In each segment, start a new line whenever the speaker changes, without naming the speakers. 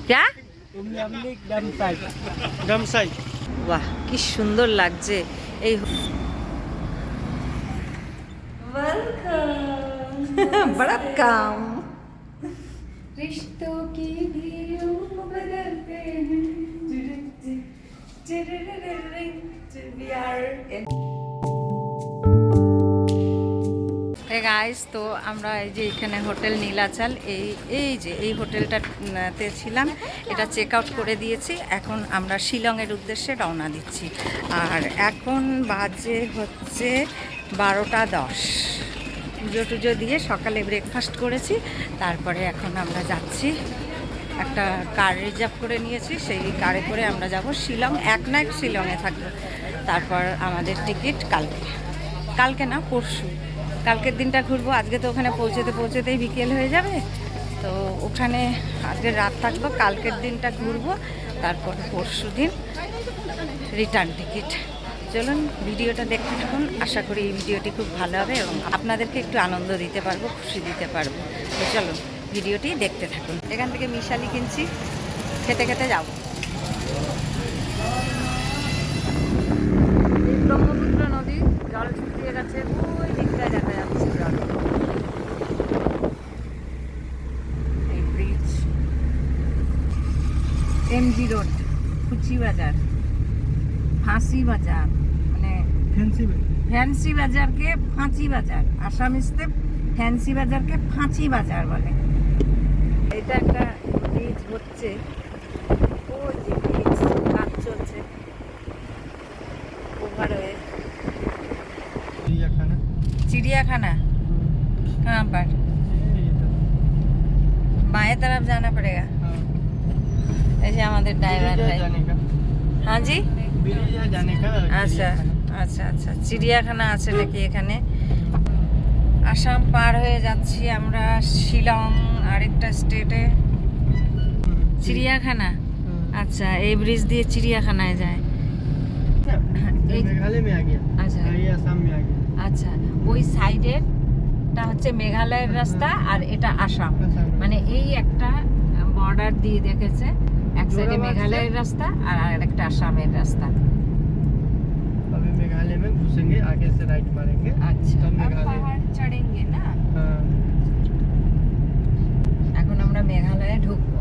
क्या
डमसाई।
वाह কি সুন্দর লাগছে এই वेलकम बड़ा काम रिश्तों की भी रूप बदलते हैं we are in hey guys তো আমরা এই যে এখানে হোটেল নীলাচল এই হোটেলটাতে ছিলাম এটা চেক আউট করে দিয়েছি এখন আমরা শিলংয়ের উদ্দেশ্যে রওনা দিচ্ছি আর এখন বাজে হচ্ছে 12:10 পুজো টুজো দিয়ে সকালে ব্রেকফাস্ট করেছি তারপরে এখন আমরা যাচ্ছি একটা কার রিজার্ভ করে নিয়েছি সেই কারে করে আমরা যাব শিলং এক নাইট শিলংয়ে থাকবো তারপর আমাদের টিকিট কালকে না পরশু কালকের দিনটা ঘুরবো আজকে তো ওখানে পৌঁছতেই বিকেল হয়ে যাবে তো ওখানে আজকে রাত থাকবো কালকের দিনটা ঘুরবো তারপর পরশু দিন রিটার্ন টিকিট চলুন ভিডিওটা দেখতে থাকুন আশা করি এই ভিডিওটি খুব ভালো হবে এবং আপনাদেরকে একটু আনন্দ দিতে পারবো খুশি দিতে পারবো তো চলুন ভিডিওটি দেখতে থাকুন এখান থেকে মিশালি কিনছি খেতে খেতে যাবো ব্রহ্মপুত্র নদী জল শুকিয়ে গেছে ওই দিকটায় দেখা যাচ্ছে জল এই ব্রিজ এমজি রোড কুচি বাজার ফাঁসি বাজার মানে ফ্যান্সি বাজারকে ফাঁচি বাজার আসামিসতে ফ্যান্সি বাজারকে ফাঁচি বাজার বলে এটা একটা ব্রিজ হচ্ছে ওই যে ব্রিজ কাজ চলছে ओवरवे चिड़ियाखाना कहाँ पर बाएं तरफ जाना पड़ेगा ऐसे हमारे ड्राइवर है हाँ जी
जाने का
अच्छा अच्छा अच्छा চিড়িয়াখানা আছে নাকি এখানে আসাম পার হয়ে যাচ্ছি আমরা শিলং আরেকটা স্টেটে চিড়িয়াখানা আচ্ছা এই ব্রিজ দিয়ে চিড়িয়াখানায় যায়
मेघालय में आ गया
अच्छा
ये असम में आ गया
আচ্ছা ওই সাইডেরটা হচ্ছে মেঘালয়ের রাস্তা আর এটা আসাম মানে এই একটা বর্ডার দিয়ে দেখেছে এক সাইডে মেঘালয়ের রাস্তা আর আরেকটা আসামের রাস্তা
अभी मेघालय में घुसेंगे आगे से राइट मारेंगे
अच्छा
तब मेघालय
पहाड़ चढ़ेंगे ना
हाँ
এখন আমরা মেঘালয়ে ঢুকবো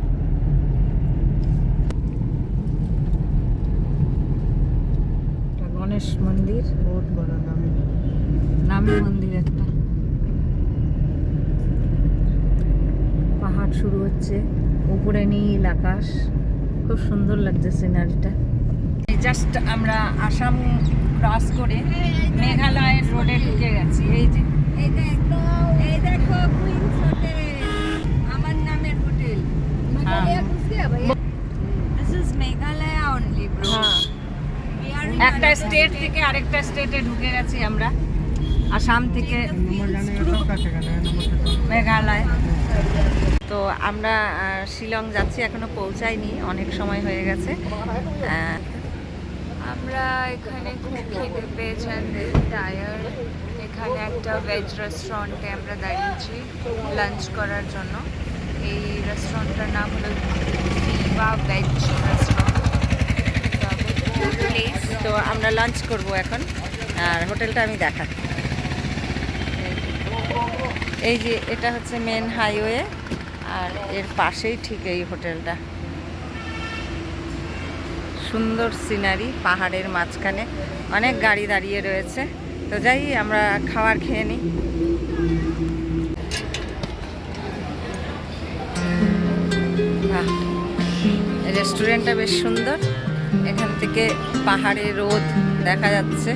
গণেশ মন্দির
बहुत बड़ा
নামি মন্দির একটা পাহাড় শুরু হচ্ছে উপরে নীল আকাশ খুব সুন্দর লাগছে সিনারিটা জাস্ট আমরা আসাম ক্রস করে মেঘালয়ের রোডে ঢুকে গেছি এই যে এই দেখো কুইন্স হোটেল আমার নামের hotel this is Meghalaya only bro একটা স্টেট থেকে আরেকটা স্টেটে ঢুকে গেছি আমরা আসাম থেকে মেঘালয় তো আমরা শিলং যাচ্ছি এখনো পৌঁছাইনি অনেক সময় হয়ে গেছে
আমরা এখানে খুব খিদে পেয়েছেন টায়ার এখানে একটা ভেজ রেস্টুরেন্টে আমরা দাঁড়িয়েছি লাঞ্চ করার জন্য এই রেস্টুরেন্টটার নাম হলো দিবা ভেজ রেস্টুরেন্ট
তো আমরা লাঞ্চ করব এখন আর হোটেলটা আমি দেখাচ্ছি এই যে এটা হচ্ছে মেন হাইওয়ে আর এর পাশেই ঠিক এই হোটেলটা সুন্দর সিনারি পাহাড়ের মাঝখানে অনেক গাড়ি দাঁড়িয়ে রয়েছে তো যাই আমরা খাবার খেয়ে নিই রেস্টুরেন্টটা বেশ সুন্দর এখান থেকে পাহাড়ে রোদ দেখা যাচ্ছে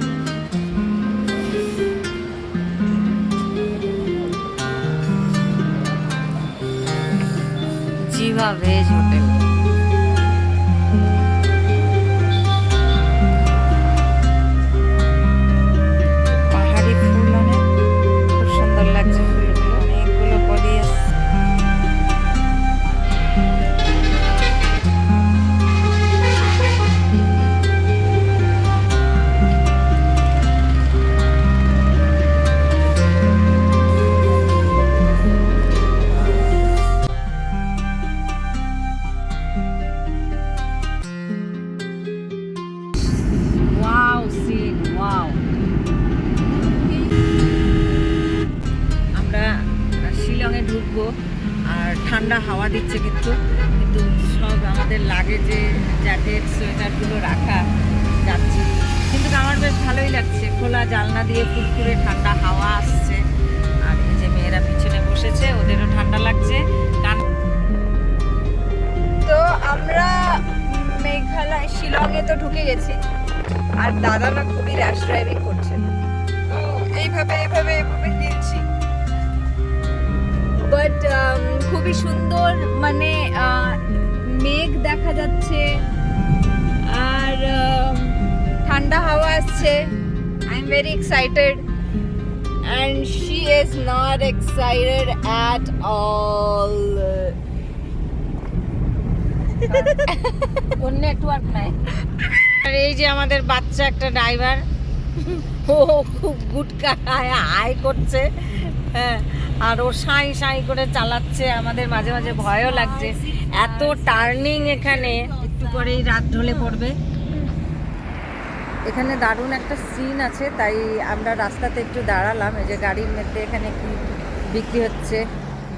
জিভা ভেজ হোটেল পাহাড়ি ফুল অনেক খুব সুন্দর লাগছে ফুলগুলো অনেকগুলো কলি আছে ঠান্ডা হাওয়া দিচ্ছে কিন্তু কিন্তু সব আমাদের লাগেজে জ্যাকেট সোয়েটারগুলো রাখা যাচ্ছে, কিন্তু আমার বেশ ভালোই লাগছে। খোলা জানলা দিয়ে ফুরফুরে ঠান্ডা হাওয়া আসছে, আর এই যে মেয়েরা পিছনে বসেছে, ওদেরও ঠান্ডা লাগছে।
তো আমরা মেঘালয় শিলংয়ে তো ঢুকে গেছি, আর দাদারা খুবই র্যাশ ড্রাইভিং করছেন, তো এইভাবে এইভাবে এইভাবে নিচ্ছি। বাট খুবই সুন্দর, মানে মেঘ দেখা যাচ্ছে আর ঠান্ডা হাওয়া আসছে। I am very excited and she is not excited at all.
Or network নাই। আর এই যে আমাদের বাচ্চা একটা ড্রাইভার, ও খুব গুটকা হাই করছে, হ্যাঁ, আর ও সাঁই সাঁই করে চালাচ্ছে। আমাদের মাঝে মাঝে ভয়ও লাগছে, এত টার্নিং এখানে, একটু পরেই রাত ঢলে পড়বে। এখানে দারুণ একটা সিন আছে, তাই আমরা রাস্তাতে একটু দাঁড়ালাম। এই যে গাড়ির মধ্যে এখানে কি বিক্রি হচ্ছে,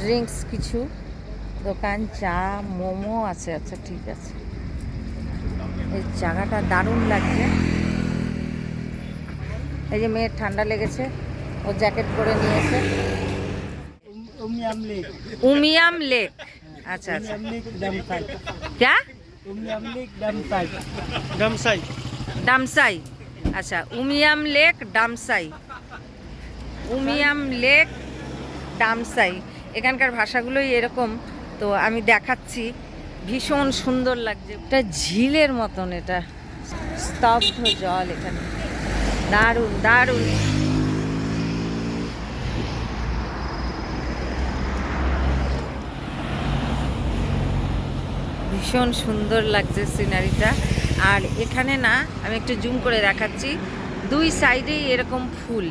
ড্রিঙ্কস কিছু দোকান, চা মোমো আছে। আচ্ছা ঠিক আছে, এই জায়গাটা দারুণ লাগছে। এই যে মেয়ের ঠান্ডা লেগেছে, ও জ্যাকেট পরে নিয়েছে। উমিয়াম লেক, আচ্ছা আচ্ছা, क्या ডামসাই, আচ্ছা উমিয়াম লেক ডামসাই, উমিয়াম লেক ডামসাই। এখানকার ভাষাগুলোই এরকম, তো আমি দেখাচ্ছি। ভীষণ সুন্দর লাগছে, এটা ঝিলের মতন, এটা স্তব্ধ জল এখানে, দারুণ দারুণ। ভীষণ সুন্দর লাগছে সিনারিটা। আর এখানে না, আমি একটু জুম করে দেখাচ্ছি, দুই সাইডেই এরকম ফুল,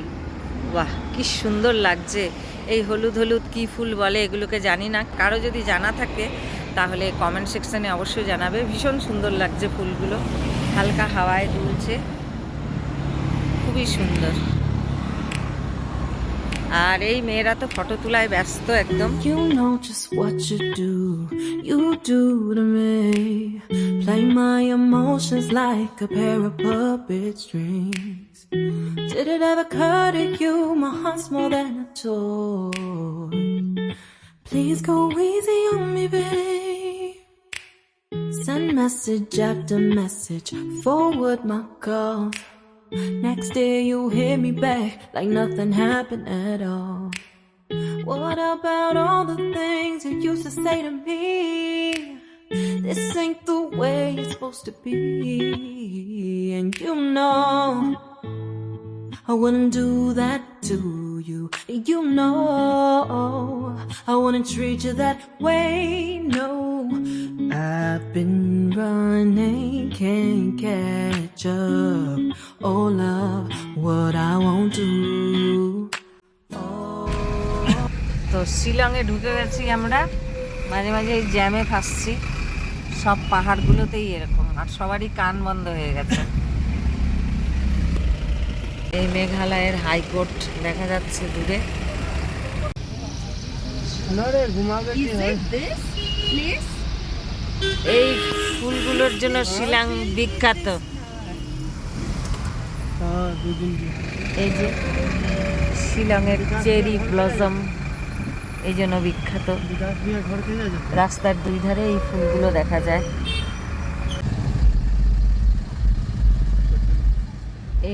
বাহ কি সুন্দর লাগছে। এই হলুদ হলুদ কি ফুল বলে এগুলোকে জানি না, কারো যদি জানা থাকে তাহলে কমেন্ট সেকশানে অবশ্যই জানাবে। ভীষণ সুন্দর লাগছে ফুলগুলো, হালকা হাওয়ায় দুলছে, খুবই সুন্দর। আর এই মেয়েরা তো ফটো তোলায় ব্যস্ত একদম।
You know just what you do to me. Play my emotions like a pair of puppet strings. Did it ever occur to you my heart's more than a toy? Please go easy on me, babe. Send message after message, forward my calls. Next day you hit me back like nothing happened at all. What about all the things you used to say to me? This ain't the way it's supposed to be. And you know I wouldn't do that to you. You know I wouldn't treat you that way, no. I've been running, can't catch up. Oh love, what I won't do.
তো শিলংয়ে ঢুকে গেছি আমরা, মাঝে মাঝে এই জ্যামে ফাঁসছি। সব পাহাড়গুলোতেই এরকম, আর সবারই কান বন্ধ হয়ে গেছে। এই মেঘালয়ের হাইকোর্ট দেখা যাচ্ছে দূরে। এই ফুলগুলোর জন্য শিলং বিখ্যাত। এই যে শিলংয়ের চেরি ব্লসম এই জন্য বিখ্যাত। রাস্তার দুই ধারে এই ফুলগুলো দেখা যায়।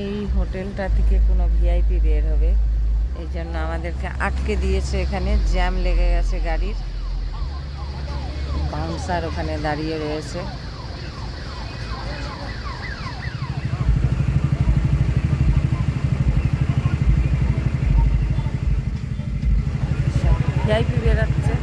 এই হোটেলটা থেকে কোনো ভিআইপি বের হবে, এই জন্য আমাদেরকে আটকে দিয়েছে এখানে, জ্যাম লেগে গেছে গাড়ির। বাউন্সার ওখানে দাঁড়িয়ে রয়েছে। ভিআইপি বেরাচ্ছে।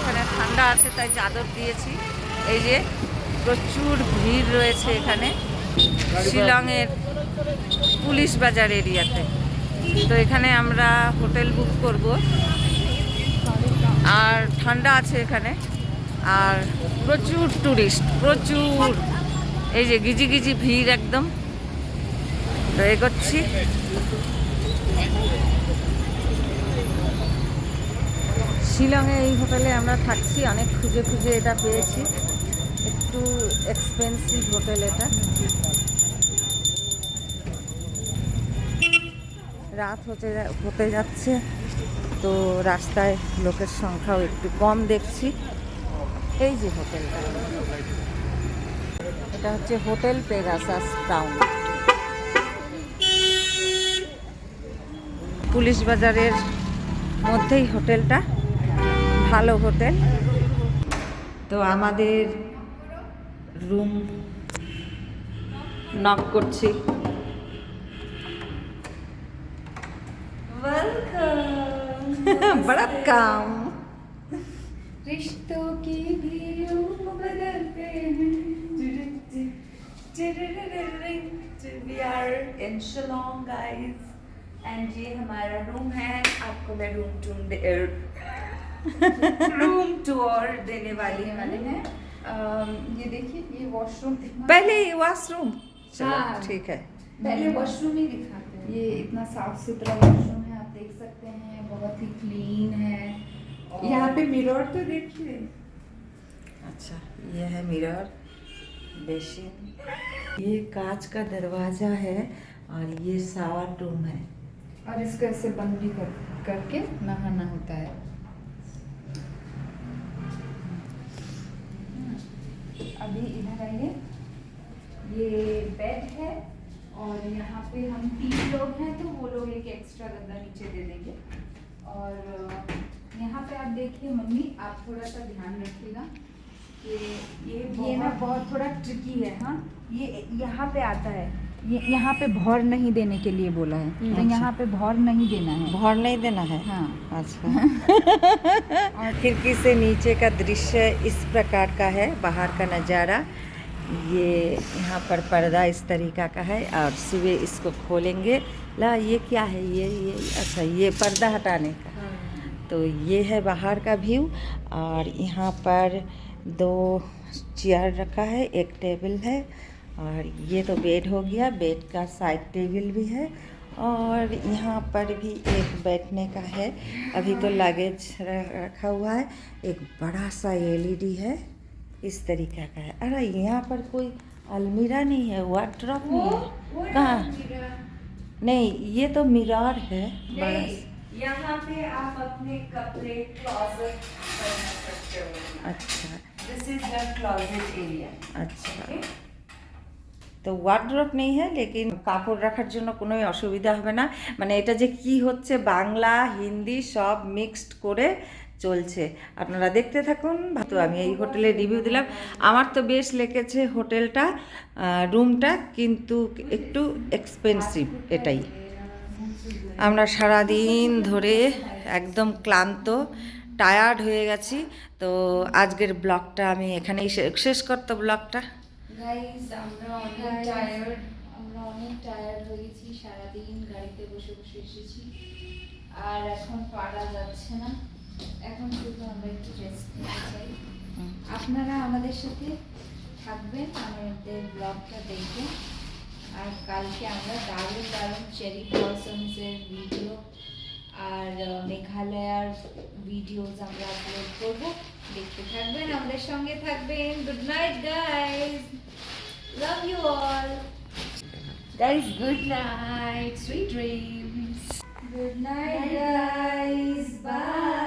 এখানে ঠান্ডা আছে তাই চাদর দিয়েছি। এই যে প্রচুর ভিড় রয়েছে এখানে শিলংয়ের পুলিশ বাজার এরিয়াতে। তো এখানে আমরা হোটেল বুক করব, আর ঠান্ডা আছে এখানে, আর প্রচুর টুরিস্ট, প্রচুর। এই যে গিজি গিজি ভিড় একদম। তো এগোচ্ছি। শিলংয়ে এই হোটেলে আমরা থাকছি, অনেক খুঁজে খুঁজে এটা পেয়েছি। একটু এক্সপেন্সিভ হোটেল এটা। রাত হতে যাচ্ছে, তো রাস্তায় লোকের সংখ্যাও একটু কম দেখছি। এই যে হোটেলটা, এটা হচ্ছে হোটেল পেগাসাস টাউন, পুলিশ বাজারের মধ্যেই হোটেলটা, ভালো হোটেল। তো আমাদের রুম নক করছি। वेलकम।
रिश्तों की भी रूप बदलते हैं।
We are in Shillong guys, and ये हमारा रूम है। आपको मैं रूम टूर देने वाली हैं।
ये देखिए, ये वॉशरूम
पहले वॉशरूम, चलो
हाँ।
ठीक है।
पहले वॉशरूम ही दिखाते हैं। ये इतना साफ सुथरा वॉशरूम है, आप देख सकते हैं, बहुत ही क्लीन है। यहाँ पे मिरर तो देखिए।
अच्छा, ये है मिरर, बेसिन, ये कांच का दरवाजा है, और ये शावर रूम है।
और इसको ऐसे बंद भी करके नहाना होता है। अभी इधर आइए, ये बेड है, और यहाँ पे हम 3 लोग हैं, तो वो लोग एक एक्स्ट्रा गद्दा नीचे दे देंगे। और यहाँ पे आप देखिए मम्मी, आप थोड़ा सा ध्यान रखिएगा कि ये ना बहुत थोड़ा ट्रिकी है। हाँ, ये यहाँ पे आता है, ये यहाँ पे भौर नहीं देने के लिए बोला है, तो यहाँ पे भौर नहीं देना है।
भौर नहीं देना है?
हाँ।
अच्छा। और खिड़की से नीचे का दृश्य इस प्रकार का है, बाहर का नज़ारा। ये यहाँ पर पर्दा इस तरीका का है, और सुबह इसको खोलेंगे। ला, ये क्या है? ये अच्छा, ये पर्दा हटाने का। तो ये है बाहर का व्यू। और यहाँ पर 2 चेयर रखा है, एक टेबल है, और ये तो बेड हो गया। बेड का साइड टेबल भी है, और यहाँ पर भी एक बैठने का है। अभी तो लगेज रखा हुआ है। एक बड़ा सा LED है, इस तरीका का है। अरे यहाँ पर कोई अलमीरा नहीं है, वार्डरोब नहीं है। कहाँ? नहीं, ये तो मिरर है बड़ा। यहाँ पे आप अपने कपड़े क्लोजेट पहन सकते हो। अच्छा, this is your closet area. अच्छा, তো ওয়ার্ড্রপ নেই হ্যাঁ, লেকিন কাপড় রাখার জন্য কোনো অসুবিধা হবে না। মানে এটা যে কি হচ্ছে, বাংলা হিন্দি সব মিক্সড করে চলছে, আপনারা দেখতে থাকুন। তো আমি এই হোটেলের রিভিউ দিলাম, আমার তো বেশ লেগেছে হোটেলটা, রুমটা কিন্তু একটু এক্সপেন্সিভ, এটাই। আমরা সারাদিন ধরে একদম ক্লান্ত, টায়ার্ড হয়ে গেছি। তো আজকের ব্লগটা আমি এখানেই শেষ করতে, ব্লগটা।
গাইস, আমরা অনেক টায়ার্ড হয়েছি, সারাদিন গাড়িতে বসে বসে এসেছি, আর এখন পারা যাচ্ছে না। এখন শুধু আমরা একটু রেস্ট নিতে চাই। আপনারা আমাদের সাথে থাকবেন, আমাদের ব্লগটা দেখবেন। আর কালকে আমরা দারুণ দারুণ চেরি ব্লসমসের ভিডিও আর মেঘালয়ার ভিডিওস আমরা আপলোড করব, দেখতে থাকবেন, আমাদের সঙ্গে থাকবেন। Good night guys, love you all guys, good night, sweet dreams, good night guys, by.